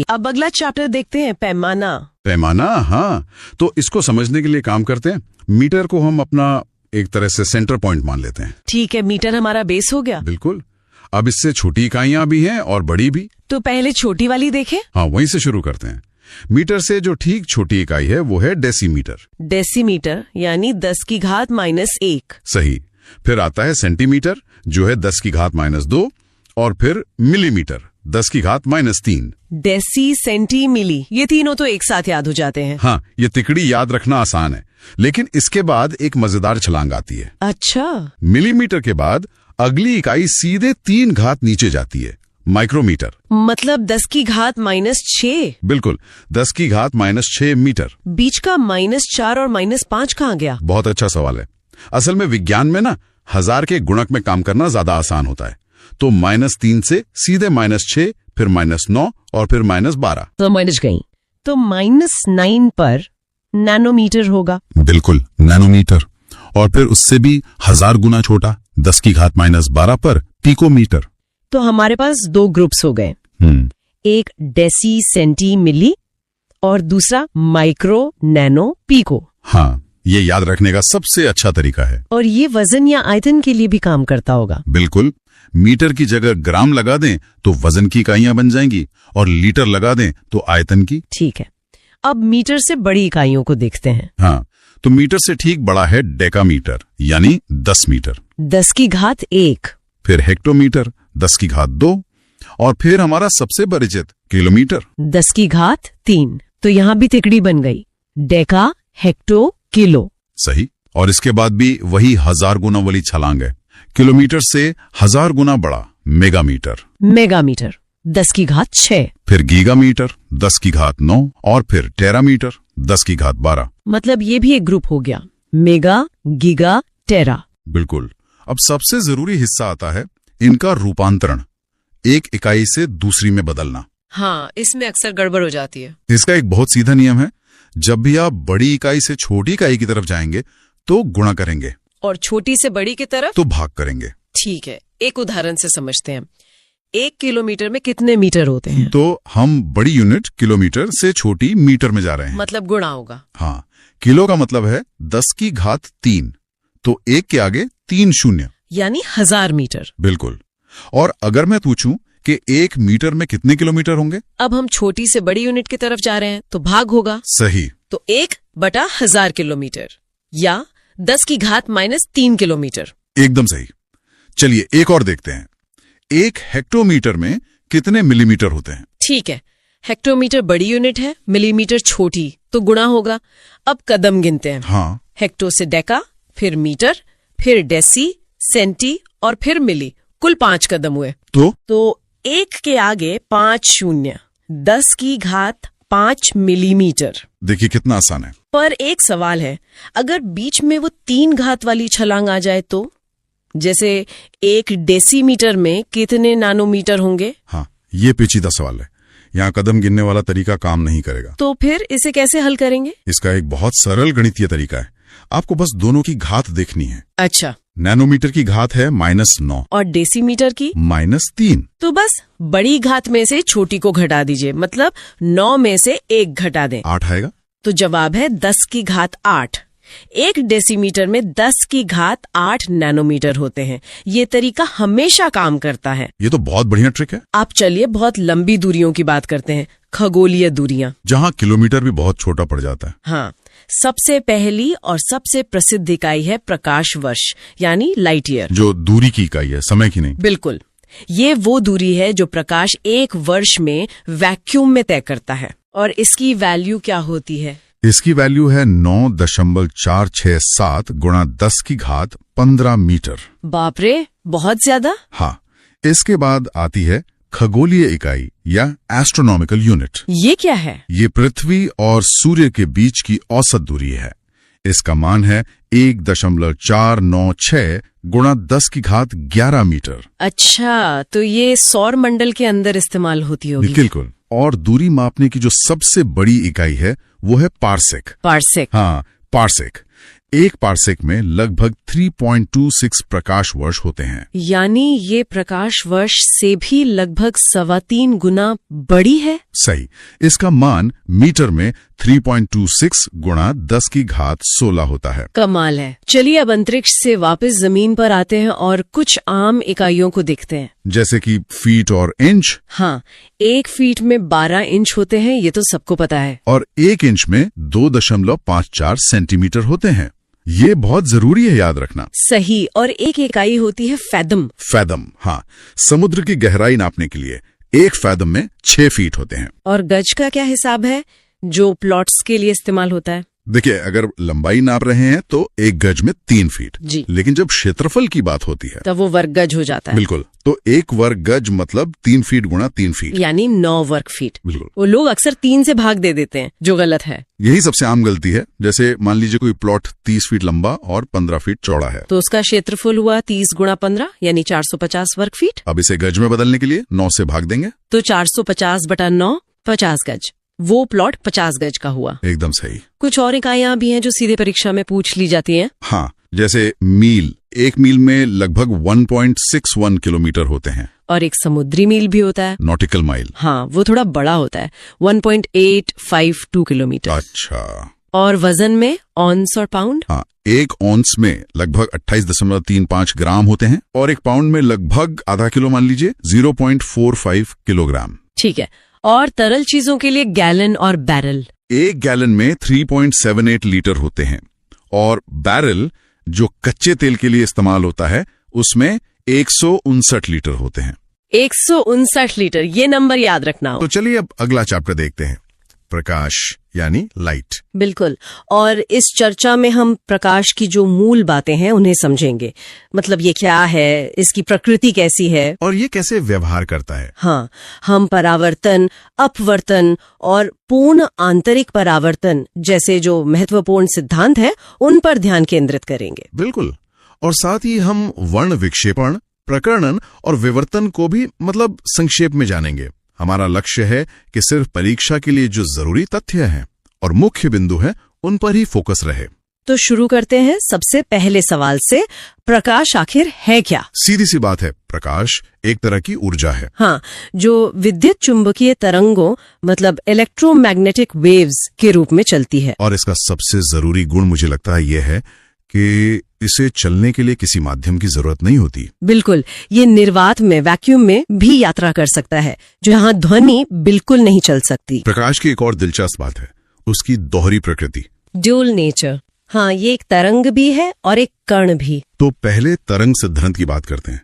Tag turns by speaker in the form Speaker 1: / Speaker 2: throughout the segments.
Speaker 1: अब अगला चैप्टर देखते हैं, पैमाना।
Speaker 2: पैमाना, हाँ। तो इसको समझने के लिए काम करते हैं। मीटर को हम अपना एक तरह से सेंटर पॉइंट मान लेते हैं।
Speaker 1: ठीक है, मीटर हमारा बेस हो गया।
Speaker 2: बिल्कुल। अब इससे छोटी इकाइयां भी हैं और बड़ी भी।
Speaker 1: तो पहले छोटी वाली देखें।
Speaker 2: हाँ, वहीं से शुरू करते हैं। मीटर से जो ठीक छोटी इकाई है वो है डेसीमीटर।
Speaker 1: डेसीमीटर यानी 10 की घात -1।
Speaker 2: सही। फिर आता है सेंटीमीटर, जो है 10 की घात -2, और फिर मिलीमीटर 10 की घात -3।
Speaker 1: डेसी, सेंटी, मिली, ये तीनों तो एक साथ याद हो जाते हैं।
Speaker 2: हाँ, ये तिकड़ी याद रखना आसान है, लेकिन इसके बाद एक मजेदार छलांग आती है।
Speaker 1: अच्छा।
Speaker 2: मिलीमीटर के बाद अगली इकाई सीधे 3 घात नीचे जाती है, माइक्रोमीटर।
Speaker 1: मतलब 10 की घात -6।
Speaker 2: बिल्कुल, 10 की घात -6 मीटर।
Speaker 1: बीच का -4 और -5 कहाँ गया?
Speaker 2: बहुत अच्छा सवाल है। असल में विज्ञान में ना 1000 के गुणक में काम करना ज्यादा आसान होता है, तो -3 से सीधे -6, फिर -9 और फिर -12।
Speaker 1: समझ गई। तो -9 पर नैनोमीटर होगा।
Speaker 2: बिल्कुल, नैनोमीटर। और फिर उससे भी 1000 गुना छोटा 10 की घात -12 पर पिकोमीटर।
Speaker 1: तो हमारे पास 2 ग्रुप्स हो गए, एक डेसी, सेंटी, मिली और दूसरा माइक्रो, नैनो, पीको।
Speaker 2: हाँ, ये याद रखने का सबसे अच्छा तरीका है।
Speaker 1: और ये वजन या आयतन के लिए भी काम करता होगा।
Speaker 2: बिल्कुल। मीटर की जगह ग्राम लगा दें तो वजन की इकाइयां बन जाएंगी, और लीटर लगा दें तो आयतन की।
Speaker 1: ठीक है, अब मीटर से बड़ी इकाइयों को देखते हैं।
Speaker 2: हाँ, तो मीटर से ठीक बड़ा है डेकामीटर, यानी 10 मीटर।
Speaker 1: 10 की घात 1।
Speaker 2: फिर हेक्टोमीटर 10 की घात 2, और फिर हमारा सबसे परिचित किलोमीटर
Speaker 1: 10 की घात 3। तो यहाँ भी तिकड़ी बन गई, डेका, हेक्टो, किलो।
Speaker 2: सही। और इसके बाद भी वही 1000 गुना वाली छलांग है। किलोमीटर से 1000 गुना बड़ा मेगामीटर।
Speaker 1: मेगामीटर 10 की घात 6।
Speaker 2: फिर गीगामीटर 10 की घात 9, और फिर टेरामीटर 10 की घात 12।
Speaker 1: मतलब ये भी एक ग्रुप हो गया, मेगा, गीगा, टेरा।
Speaker 2: बिल्कुल। अब सबसे जरूरी हिस्सा आता है इनका रूपांतरण, एक इकाई से दूसरी में बदलना।
Speaker 1: हाँ, इसमें अक्सर गड़बड़ हो जाती है।
Speaker 2: इसका एक बहुत सीधा नियम है, जब भी आप बड़ी इकाई से छोटी इकाई की तरफ जाएंगे तो गुणा करेंगे,
Speaker 1: और छोटी से बड़ी की तरफ
Speaker 2: तो भाग करेंगे।
Speaker 1: ठीक है, एक उदाहरण से समझते हैं। 1 किलोमीटर में कितने मीटर होते हैं?
Speaker 2: तो हम बड़ी यूनिट किलोमीटर से छोटी मीटर में जा रहे हैं,
Speaker 1: मतलब गुणा होगा।
Speaker 2: हाँ, किलो का मतलब है 10 की घात 3, तो 1 के आगे 3 शून्य,
Speaker 1: यानी 1000 मीटर।
Speaker 2: बिल्कुल। और अगर मैं पूछूं कि 1 मीटर में कितने किलोमीटर होंगे?
Speaker 1: अब हम छोटी से बड़ी यूनिट की तरफ जा रहे हैं, तो भाग होगा।
Speaker 2: सही।
Speaker 1: तो 1/1000 किलोमीटर, या 10 की घात -3 किलोमीटर।
Speaker 2: एकदम सही। चलिए एक और देखते हैं। 1 हेक्टोमीटर में कितने मिलीमीटर होते हैं?
Speaker 1: ठीक है, हेक्टोमीटर बड़ी यूनिट है, मिलीमीटर छोटी, तो गुणा होगा। अब कदम गिनते हैं।
Speaker 2: हाँ।
Speaker 1: हेक्टो से डेका, फिर मीटर, फिर डेसी, सेंटी और फिर मिली, कुल 5 कदम हुए। तो 1 के आगे 5 शून्य, 10 की घात 5 मिलीमीटर।
Speaker 2: देखिए कितना आसान है।
Speaker 1: पर एक सवाल है, अगर बीच में वो 3 घात वाली छलांग आ जाए तो? जैसे 1 डेसीमीटर में कितने नैनोमीटर होंगे?
Speaker 2: हाँ, ये पेचीदा सवाल है। यहाँ कदम गिनने वाला तरीका काम नहीं करेगा।
Speaker 1: तो फिर इसे कैसे हल करेंगे?
Speaker 2: इसका एक बहुत सरल गणितीय तरीका है। आपको बस दोनों की घात देखनी है।
Speaker 1: अच्छा।
Speaker 2: नैनोमीटर की घात है -9
Speaker 1: और डेसीमीटर की
Speaker 2: -3।
Speaker 1: तो बस बड़ी घात में से छोटी को घटा दीजिए, मतलब 9 में से 1 घटा दें।
Speaker 2: 8 आएगा।
Speaker 1: तो जवाब है 10 की घात 8। 1 डेसीमीटर में 10 की घात 8 नैनोमीटर होते हैं। ये तरीका हमेशा काम करता है।
Speaker 2: ये तो बहुत बढ़िया ट्रिक है।
Speaker 1: आप चलिए बहुत लंबी दूरियों की बात करते हैं, खगोलीय दूरियां,
Speaker 2: जहाँ किलोमीटर भी बहुत छोटा पड़ जाता है।
Speaker 1: हाँ, सबसे पहली और सबसे प्रसिद्ध इकाई है प्रकाश वर्ष, यानी लाइट ईयर।
Speaker 2: जो दूरी की इकाई है, समय की नहीं।
Speaker 1: बिल्कुल, ये वो दूरी है जो प्रकाश 1 वर्ष में वैक्यूम में तय करता है। और इसकी वैल्यू क्या होती है?
Speaker 2: इसकी वैल्यू है 9.467 गुणा 10 की घात 15 मीटर।
Speaker 1: बाप रे, बहुत ज्यादा।
Speaker 2: हाँ, इसके बाद आती है खगोलीय इकाई या एस्ट्रोनॉमिकल यूनिट।
Speaker 1: ये क्या है?
Speaker 2: ये पृथ्वी और सूर्य के बीच की औसत दूरी है। इसका मान है 1.496 गुणा 10 की घात 11 मीटर।
Speaker 1: अच्छा, तो ये सौर मंडल के अंदर इस्तेमाल होती होगी।
Speaker 2: बिल्कुल। और दूरी मापने की जो सबसे बड़ी इकाई है वो है पार्सेक।
Speaker 1: पार्सेक।
Speaker 2: हाँ, पार्सेक। एक पार्सेक में लगभग 3.26 प्रकाश वर्ष होते हैं।
Speaker 1: यानी ये प्रकाश वर्ष से भी लगभग 3.25 गुना बड़ी है।
Speaker 2: सही। इसका मान मीटर में 3.26 गुणा 10 की घात 16 होता है।
Speaker 1: कमाल है। चलिए अब अंतरिक्ष से वापस जमीन पर आते हैं और कुछ आम इकाइयों को देखते हैं,
Speaker 2: जैसे कि फीट और इंच।
Speaker 1: हाँ, 1 फीट में 12 इंच होते हैं, ये तो सबको पता है।
Speaker 2: और 1 इंच में 2.54 सेंटीमीटर होते हैं। ये बहुत जरूरी है याद रखना।
Speaker 1: सही। और एक इकाई होती है फैदम।
Speaker 2: फैदम, हाँ, समुद्र की गहराई नापने के लिए 1 फैदम में 6 फीट होते हैं।
Speaker 1: और गज का क्या हिसाब है, जो प्लॉट्स के लिए इस्तेमाल होता है?
Speaker 2: देखिए, अगर लंबाई नाप रहे हैं तो 1 गज में 3 फीट
Speaker 1: जी।
Speaker 2: लेकिन जब क्षेत्रफल की बात होती है
Speaker 1: तब वो वर्ग गज हो जाता है।
Speaker 2: बिल्कुल, तो 1 वर्ग गज मतलब 3 फीट गुणा 3 फीट,
Speaker 1: यानी 9 वर्ग फीट।
Speaker 2: बिल्कुल।
Speaker 1: वो लोग अक्सर 3 से भाग दे देते हैं, जो गलत है।
Speaker 2: यही सबसे आम गलती है। जैसे मान लीजिए कोई प्लॉट 30 फीट लंबा और 15 फीट चौड़ा है,
Speaker 1: तो उसका क्षेत्रफल हुआ 30 गुणा 15 यानी 450 वर्ग फीट।
Speaker 2: अब इसे गज में बदलने के लिए 9 से भाग देंगे,
Speaker 1: तो 450 बटा 9 50 गज। वो प्लॉट 50 गज का हुआ।
Speaker 2: एकदम सही।
Speaker 1: कुछ और इकाइयां भी हैं जो सीधे परीक्षा में पूछ ली जाती हैं।
Speaker 2: हाँ, जैसे मील। 1 मील में लगभग 1.61 किलोमीटर होते हैं।
Speaker 1: और एक समुद्री मील भी होता है,
Speaker 2: नॉटिकल माइल।
Speaker 1: हाँ, वो थोड़ा बड़ा होता है, 1.852 किलोमीटर।
Speaker 2: अच्छा।
Speaker 1: और वजन में ऑन्स और पाउंड?
Speaker 2: हाँ, 1 औंस में लगभग 28.35 ग्राम होते हैं और 1 पाउंड में लगभग आधा किलो, मान लीजिए 0.45 किलोग्राम।
Speaker 1: ठीक है। और तरल चीजों के लिए गैलन और बैरल?
Speaker 2: 1 गैलन में 3.78 लीटर होते हैं और बैरल, जो कच्चे तेल के लिए इस्तेमाल होता है, उसमें 159 लीटर होते हैं।
Speaker 1: 159 लीटर, ये नंबर याद रखना हो।
Speaker 2: तो चलिए अब अगला चैप्टर देखते हैं, प्रकाश यानी लाइट।
Speaker 1: बिल्कुल। और इस चर्चा में हम प्रकाश की जो मूल बातें हैं उन्हें समझेंगे। मतलब ये क्या है, इसकी प्रकृति कैसी है
Speaker 2: और ये कैसे व्यवहार करता है।
Speaker 1: हाँ, हम परावर्तन, अपवर्तन और पूर्ण आंतरिक परावर्तन जैसे जो महत्वपूर्ण सिद्धांत है उन पर ध्यान केंद्रित करेंगे।
Speaker 2: बिल्कुल। और साथ ही हम वर्ण विक्षेपण, प्रकर्णन और विवर्तन को भी मतलब संक्षेप में जानेंगे। हमारा लक्ष्य है कि सिर्फ परीक्षा के लिए जो जरूरी तथ्य हैं और मुख्य बिंदु हैं उन पर ही फोकस रहे।
Speaker 1: तो शुरू करते हैं सबसे पहले सवाल से, प्रकाश आखिर है क्या?
Speaker 2: सीधी सी बात है, प्रकाश एक तरह की ऊर्जा है।
Speaker 1: हाँ, जो विद्युत चुंबकीय तरंगों मतलब इलेक्ट्रोमैग्नेटिक वेव्स के रूप में चलती है।
Speaker 2: और इसका सबसे जरूरी गुण मुझे लगता है यह है कि इसे चलने के लिए किसी माध्यम की जरूरत नहीं होती।
Speaker 1: बिल्कुल, ये निर्वात में, वैक्यूम में भी यात्रा कर सकता है, जहाँ ध्वनि बिल्कुल नहीं चल सकती।
Speaker 2: प्रकाश की एक और दिलचस्प बात है उसकी दोहरी प्रकृति,
Speaker 1: ड्यूल नेचर। हाँ, ये एक तरंग भी है और एक कण भी।
Speaker 2: तो पहले तरंग सिद्धांत की बात करते हैं।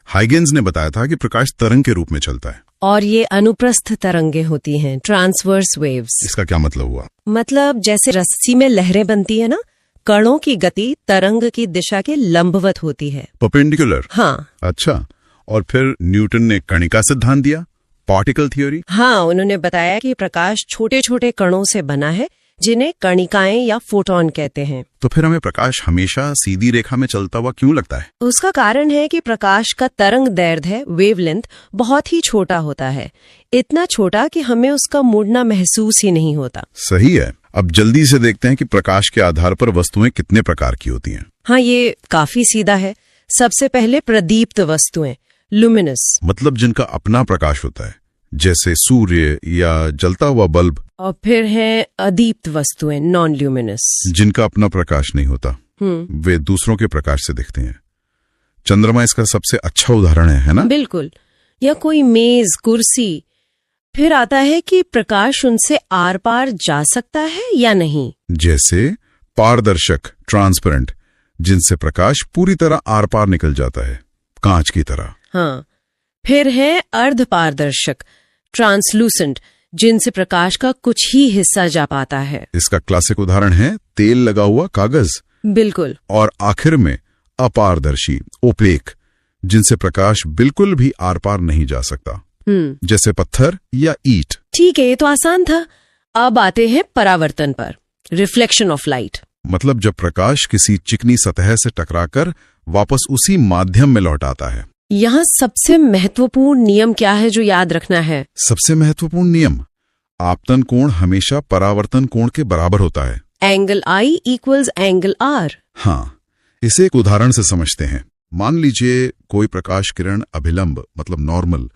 Speaker 2: हाइगेंस ने बताया था कि प्रकाश तरंग के रूप में चलता है
Speaker 1: और ये अनुप्रस्थ तरंगे होती हैं, ट्रांसवर्स वेव्स।
Speaker 2: इसका क्या मतलब हुआ?
Speaker 1: मतलब जैसे रस्सी में लहरें बनती है ना, कणों की गति तरंग की दिशा के लंबवत होती है,
Speaker 2: परपेंडिकुलर।
Speaker 1: हाँ।
Speaker 2: अच्छा, और फिर न्यूटन ने कणिका सिद्धांत दिया, पार्टिकल थ्योरी।
Speaker 1: हाँ, उन्होंने बताया कि प्रकाश छोटे छोटे कणों से बना है जिन्हें कणिकाएं या फोटोन कहते हैं।
Speaker 2: तो फिर हमें प्रकाश हमेशा सीधी रेखा में चलता हुआ क्यों लगता है?
Speaker 1: उसका कारण है कि प्रकाश का तरंग दैर्ध्य, वेवलेंथ, बहुत ही छोटा होता है, इतना छोटा कि हमें उसका मुड़ना महसूस ही नहीं होता।
Speaker 2: सही है। अब जल्दी से देखते हैं कि प्रकाश के आधार पर वस्तुएं कितने प्रकार की होती हैं।
Speaker 1: हाँ, ये काफी सीधा है। सबसे पहले प्रदीप्त वस्तुएं, लुमिनस,
Speaker 2: मतलब जिनका अपना प्रकाश होता है, जैसे सूर्य या जलता हुआ बल्ब।
Speaker 1: और फिर है अदीप्त वस्तुएं, नॉन ल्यूमिनस,
Speaker 2: जिनका अपना प्रकाश नहीं होता, वे दूसरों के प्रकाश से दिखते हैं। चंद्रमा इसका सबसे अच्छा उदाहरण है ना?
Speaker 1: बिल्कुल। या कोई मेज, कुर्सी। फिर आता है कि प्रकाश उनसे आर पार जा सकता है या नहीं, जैसे
Speaker 2: पारदर्शक, ट्रांसपेरेंट, जिनसे प्रकाश पूरी तरह आर पार निकल जाता है, कांच की तरह।
Speaker 1: हाँ। फिर है अर्ध पारदर्शक, ट्रांसलूसेंट, जिनसे प्रकाश का कुछ ही हिस्सा जा पाता है।
Speaker 2: इसका क्लासिक उदाहरण है तेल लगा हुआ कागज।
Speaker 1: बिल्कुल।
Speaker 2: और आखिर में अपारदर्शी, ओपेक, जिनसे प्रकाश बिल्कुल भी आर पार नहीं जा सकता, जैसे पत्थर या ईंट।
Speaker 1: ठीक है, ये तो आसान था। अब आते हैं परावर्तन पर, रिफ्लेक्शन ऑफ लाइट।
Speaker 2: मतलब जब प्रकाश किसी चिकनी सतह से टकराकर वापस उसी माध्यम में लौट आता है।
Speaker 1: यहाँ सबसे महत्वपूर्ण नियम क्या है जो याद रखना है?
Speaker 2: सबसे महत्वपूर्ण नियम, आपतन कोण हमेशा परावर्तन कोण के बराबर होता है।
Speaker 1: Angle I equals angle R.
Speaker 2: हाँ, इसे एक उदाहरण से समझते हैं। मान लीजिए कोई प्रकाश किरण अभिलंब मतलब नॉर्मल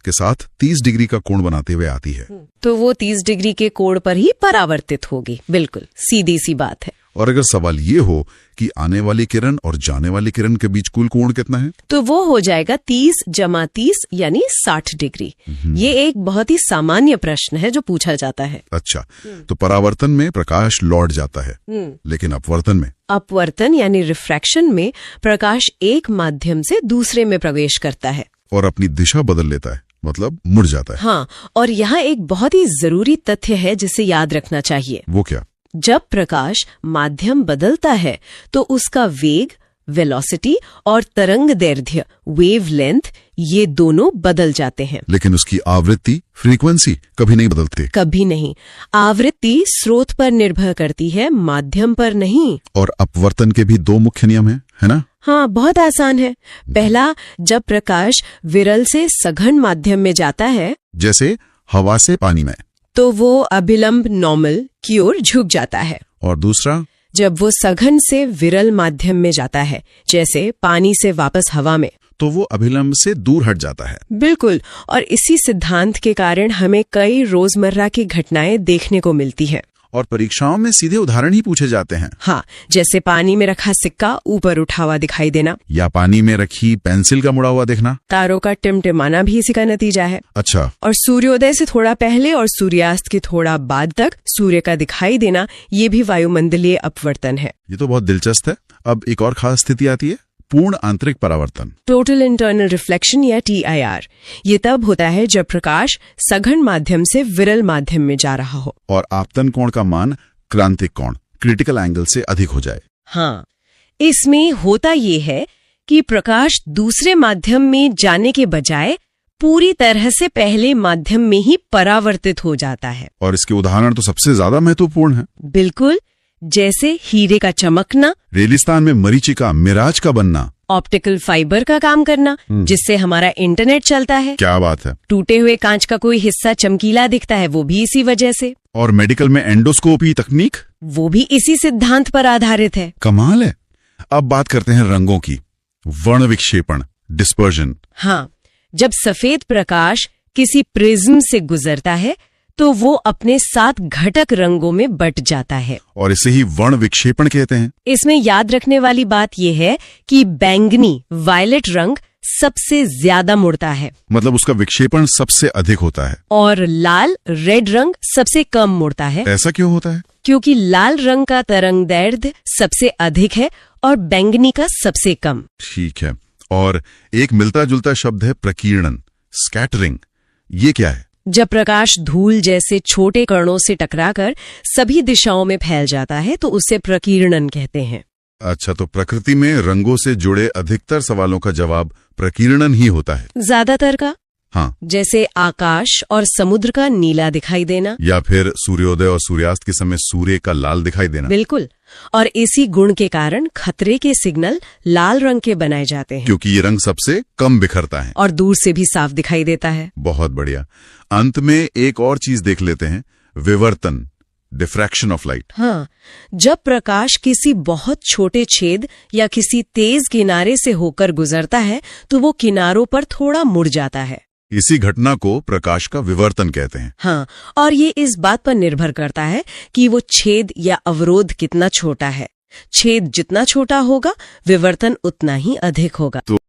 Speaker 2: के साथ 30 डिग्री का कोण बनाते हुए आती है,
Speaker 1: तो वो 30 डिग्री के कोण पर ही परावर्तित होगी। बिल्कुल सीधी सी बात है।
Speaker 2: और अगर सवाल ये हो कि आने वाली किरण और जाने वाली किरण के बीच कुल कोण कितना है,
Speaker 1: तो वो हो जाएगा 30 जमा 30 यानी 60 डिग्री। ये एक बहुत ही सामान्य प्रश्न है जो पूछा जाता है।
Speaker 2: अच्छा, तो परावर्तन में प्रकाश लौट जाता है, लेकिन अपवर्तन में?
Speaker 1: अपवर्तन यानी रिफ्रैक्शन में प्रकाश एक माध्यम से दूसरे में प्रवेश करता है
Speaker 2: और अपनी दिशा बदल लेता है, मतलब मुड़ जाता है।
Speaker 1: हाँ, और यहाँ एक बहुत ही जरूरी तथ्य है जिसे याद रखना चाहिए।
Speaker 2: वो क्या?
Speaker 1: जब प्रकाश माध्यम बदलता है तो उसका वेग वेलोसिटी और तरंग दैर्ध्य वेवलेंथ ये दोनों बदल जाते हैं,
Speaker 2: लेकिन उसकी आवृत्ति फ्रीक्वेंसी कभी नहीं बदलती।
Speaker 1: कभी नहीं। आवृत्ति स्रोत पर निर्भर करती है, माध्यम पर नहीं।
Speaker 2: और अपवर्तन के भी दो मुख्य नियम हैं, है ना?
Speaker 1: हाँ, बहुत आसान है। पहला, जब प्रकाश विरल से सघन माध्यम में जाता है,
Speaker 2: जैसे हवा से पानी में,
Speaker 1: तो वो अभिलंब नॉर्मल की ओर झुक जाता है।
Speaker 2: और दूसरा,
Speaker 1: जब वो सघन से विरल माध्यम में जाता है, जैसे पानी से वापस हवा में,
Speaker 2: तो वो अभिलंब से दूर हट जाता है।
Speaker 1: बिल्कुल। और इसी सिद्धांत के कारण हमें कई रोजमर्रा की घटनाएं देखने को मिलती है।
Speaker 2: और परीक्षाओं में सीधे उदाहरण ही पूछे जाते हैं।
Speaker 1: हाँ, जैसे पानी में रखा सिक्का ऊपर उठा हुआ दिखाई देना,
Speaker 2: या पानी में रखी पेंसिल का मुड़ा हुआ दिखना।
Speaker 1: तारों का टिमटिमाना भी इसी का नतीजा है।
Speaker 2: अच्छा,
Speaker 1: और सूर्योदय से थोड़ा पहले और सूर्यास्त के थोड़ा बाद तक सूर्य का दिखाई देना, ये भी वायुमंडलीय अपवर्तन है।
Speaker 2: ये तो बहुत दिलचस्प है। अब एक और खास स्थिति आती है, पूर्ण आंतरिक परावर्तन,
Speaker 1: टोटल इंटरनल रिफ्लेक्शन या TIR। ये तब होता है जब प्रकाश सघन माध्यम से विरल माध्यम में जा रहा हो
Speaker 2: और आपतन कोण का मान क्रांतिक कोण क्रिटिकल एंगल से अधिक हो जाए।
Speaker 1: हाँ, इसमें होता ये है कि प्रकाश दूसरे माध्यम में जाने के बजाय पूरी तरह से पहले माध्यम में ही परावर्तित हो जाता है।
Speaker 2: और इसके उदाहरण तो सबसे ज्यादा महत्वपूर्ण है।
Speaker 1: बिल्कुल, जैसे हीरे का चमकना,
Speaker 2: रेगिस्तान में मरीचिका मिराज का बनना,
Speaker 1: ऑप्टिकल फाइबर का काम करना जिससे हमारा इंटरनेट चलता है।
Speaker 2: क्या बात है।
Speaker 1: टूटे हुए कांच का कोई हिस्सा चमकीला दिखता है, वो भी इसी वजह से।
Speaker 2: और मेडिकल में एंडोस्कोपी तकनीक,
Speaker 1: वो भी इसी सिद्धांत पर आधारित है।
Speaker 2: कमाल है। अब बात करते हैं रंगों की। वर्ण विक्षेपण, डिस्पर्जन।
Speaker 1: हाँ, जब सफेद प्रकाश किसी प्रिज्म से गुजरता है तो वो अपने 7 घटक रंगों में बट जाता है,
Speaker 2: और इसे ही वर्ण विक्षेपण कहते हैं।
Speaker 1: इसमें याद रखने वाली बात यह है कि बैंगनी वायलेट रंग सबसे ज्यादा मुड़ता है,
Speaker 2: मतलब उसका विक्षेपण सबसे अधिक होता है,
Speaker 1: और लाल रेड रंग सबसे कम मुड़ता है।
Speaker 2: ऐसा क्यों होता है?
Speaker 1: क्योंकि लाल रंग का तरंग दैर्ध्य सबसे अधिक है और बैंगनी का सबसे कम।
Speaker 2: ठीक है। और एक मिलता जुलता शब्द है प्रकीर्णन, स्कैटरिंग। ये क्या है?
Speaker 1: जब प्रकाश धूल जैसे छोटे कणों से टकराकर सभी दिशाओं में फैल जाता है तो उसे प्रकीर्णन कहते हैं।
Speaker 2: अच्छा, तो प्रकृति में रंगों से जुड़े अधिकतर सवालों का जवाब प्रकीर्णन ही होता है।
Speaker 1: ज्यादातर का।
Speaker 2: हाँ,
Speaker 1: जैसे आकाश और समुद्र का नीला दिखाई देना,
Speaker 2: या फिर सूर्योदय और सूर्यास्त के समय सूर्य का लाल दिखाई देना।
Speaker 1: बिल्कुल। और इसी गुण के कारण खतरे के सिग्नल लाल रंग के बनाए जाते हैं,
Speaker 2: क्योंकि ये रंग सबसे कम बिखरता है
Speaker 1: और दूर से भी साफ दिखाई देता है।
Speaker 2: बहुत बढ़िया। अंत में एक और चीज देख लेते हैं, विवर्तन, डिफ्रैक्शन ऑफ लाइट।
Speaker 1: हाँ, जब प्रकाश किसी बहुत छोटे छेद या किसी तेज किनारे से होकर गुजरता है तो वो किनारों पर थोड़ा मुड़ जाता है।
Speaker 2: इसी घटना को प्रकाश का विवर्तन कहते हैं।
Speaker 1: हाँ, और ये इस बात पर निर्भर करता है कि वो छेद या अवरोध कितना छोटा है। छेद जितना छोटा होगा विवर्तन उतना ही अधिक होगा।
Speaker 2: तो